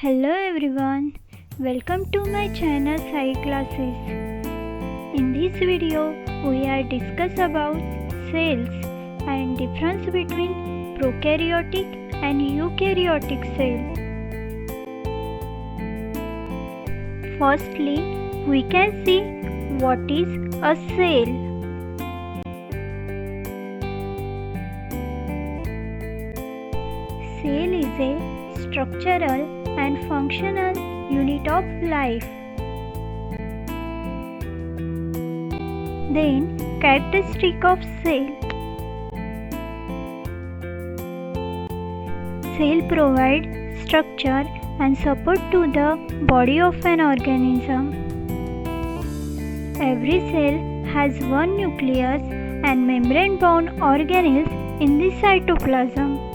Hello everyone, welcome to my channel Sai Classes. In this video, we are discuss about cells and difference between prokaryotic and eukaryotic cell. Firstly, we can see what is a cell. Cell is a structural and functional unit of life. Then, characteristic of cell. Cell provide structure and support to the body of an organism. Every cell has one nucleus and membrane-bound organelles in the cytoplasm.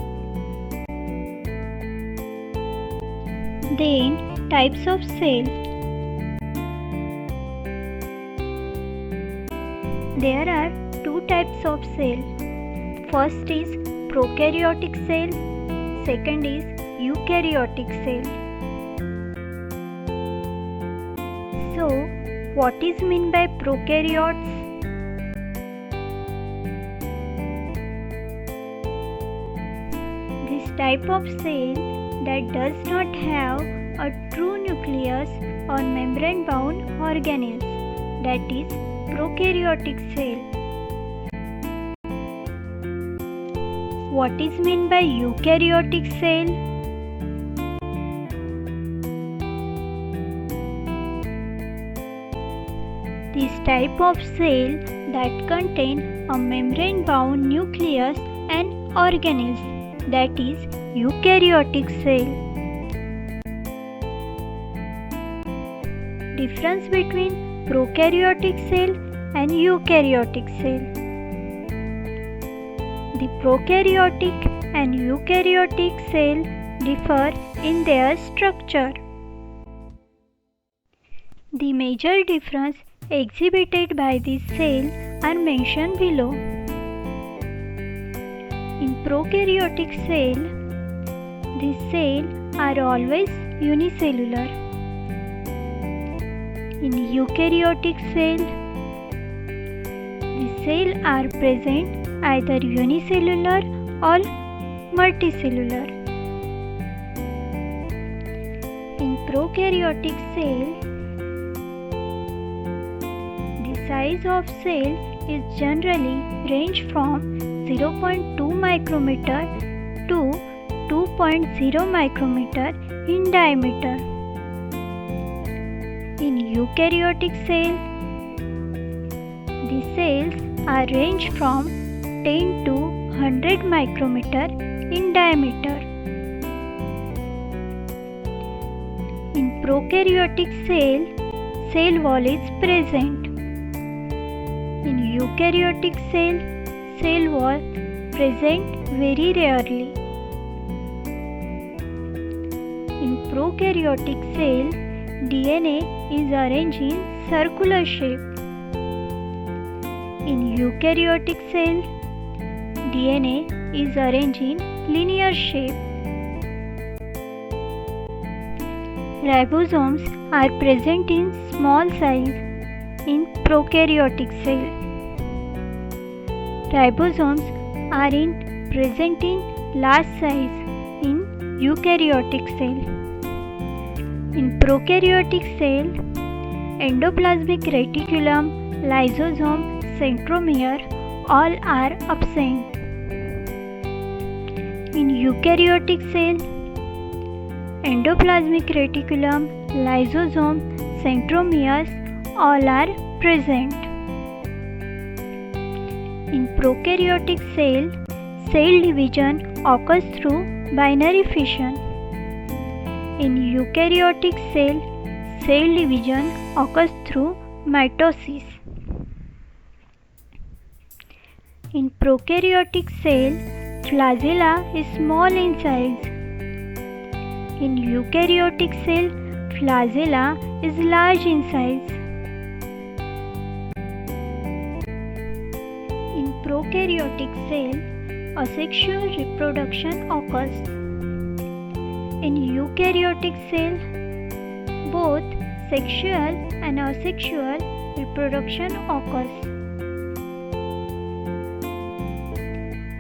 Then, types of cell. There are two types of cell. First is prokaryotic cell, second is eukaryotic cell. So, what is meant by prokaryotes? This type of cell that does not have a true nucleus or membrane-bound organelles, that is prokaryotic cell. What is meant by eukaryotic cell? This type of cell that contain a membrane-bound nucleus and organelles, that is eukaryotic cell. Difference between prokaryotic cell and eukaryotic cell. The prokaryotic and eukaryotic cell differ in their structure. The major difference exhibited by this cell are mentioned below. In prokaryotic cell, these cells are always unicellular. In eukaryotic cell, the cells are present either unicellular or multicellular. In prokaryotic cell, the size of cell is generally range from 0.2 micrometer to 2.0 micrometer in diameter. In eukaryotic cell, the cells are range from 10 to 100 micrometer in diameter. In prokaryotic cell wall is present. In eukaryotic cell wall present very rarely. In prokaryotic cell, DNA is arranged in circular shape. In eukaryotic cell, DNA is arranged in linear shape. Ribosomes are present in small size in prokaryotic cell. Ribosomes are present in large size in eukaryotic cell. In prokaryotic cell, endoplasmic reticulum, lysosome, centromere all are absent. In eukaryotic cell, endoplasmic reticulum, lysosome, centromeres all are present. In prokaryotic cell division occurs through binary fission. In eukaryotic cell division occurs through mitosis. In prokaryotic cell, flagella is small in size. In eukaryotic cell, flagella is large in size. In prokaryotic cell, asexual reproduction occurs. In eukaryotic cell, both sexual and asexual reproduction occurs.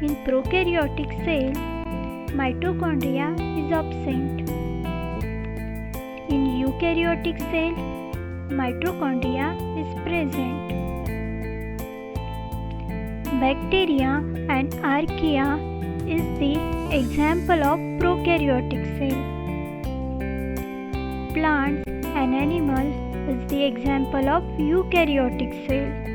In prokaryotic cell, mitochondria is absent. In eukaryotic cell, mitochondria is present. Bacteria and archaea is the example of prokaryotic cell. Plants and animal is the example of eukaryotic cell.